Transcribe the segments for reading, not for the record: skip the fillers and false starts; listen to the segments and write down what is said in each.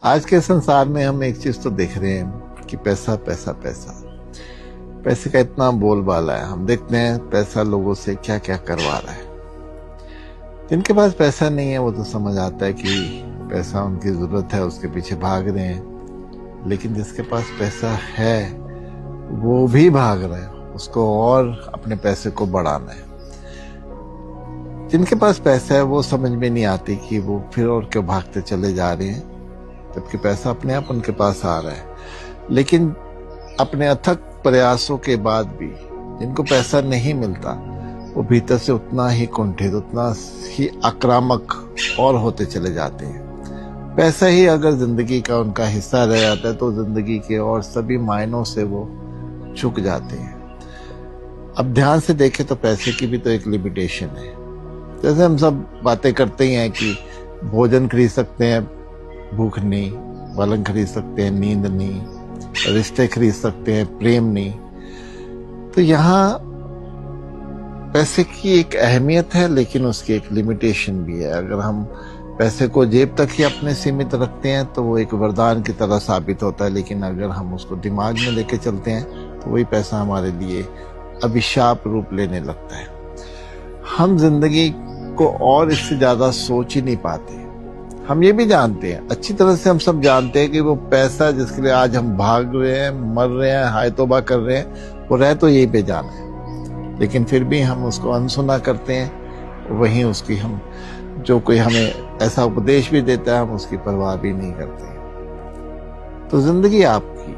आज के संसार में हम एक चीज तो देख रहे हैं कि पैसा पैसा पैसा। पैसे का इतना बोलबाला है। हम देखते हैं पैसा लोगों से क्या क्या करवा रहा है। जिनके पास पैसा नहीं है वो तो समझ आता है कि पैसा उनकी जरूरत है, उसके पीछे भाग रहे हैं। लेकिन जिसके पास पैसा है वो भी भाग रहा है, उसको और अपने पैसे को बढ़ाना है। जिनके पास पैसा है वो समझ में नहीं आती कि वो फिर और क्यों भागते चले जा रहे हैं, जबकि पैसा अपने आप उनके पास आ रहा है। लेकिन अपने अथक प्रयासों के बाद भी जिनको पैसा नहीं मिलता वो भीतर से उतना ही कुंठित, उतना ही आक्रामक और होते चले जाते हैं। पैसा ही अगर जिंदगी का उनका हिस्सा रह जाता है तो जिंदगी के और सभी मायनों से वो चूक जाते हैं। अब ध्यान से देखें तो पैसे की भी तो एक लिमिटेशन है। जैसे हम सब बातें करते ही हैं कि भोजन खरीद सकते हैं, भूख नहीं, पलंग खरीद सकते हैं, नींद नहीं, रिश्ते खरीद सकते हैं, प्रेम नहीं। तो यहाँ पैसे की एक अहमियत है, लेकिन उसकी एक लिमिटेशन भी है। अगर हम पैसे को जेब तक ही अपने सीमित रखते हैं तो वो एक वरदान की तरह साबित होता है, लेकिन अगर हम उसको दिमाग में लेके चलते हैं तो वही पैसा हमारे लिए अभिशाप रूप लेने लगता है। हम जिंदगी को और इससे ज्यादा सोच ही नहीं पाते। हम ये भी जानते हैं, अच्छी तरह से हम सब जानते हैं कि वो पैसा जिसके लिए आज हम भाग रहे हैं, मर रहे हैं, हाय तौबा कर रहे हैं, वो रह तो यही पे जाना है। लेकिन फिर भी हम उसको अनसुना करते हैं। वहीं उसकी हम जो कोई हमें ऐसा उपदेश भी देता है हम उसकी परवाह भी नहीं करते। तो जिंदगी आपकी,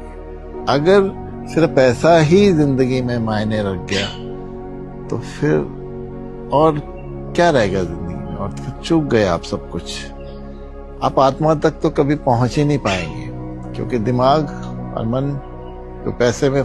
अगर सिर्फ पैसा ही जिंदगी में मायने रख गया तो फिर और क्या रहेगा जिंदगी में, और फिर चूक गए आप सब कुछ। आप आत्मा तक तो कभी पहुंच ही नहीं पाएंगे, क्योंकि दिमाग और मन जो पैसे में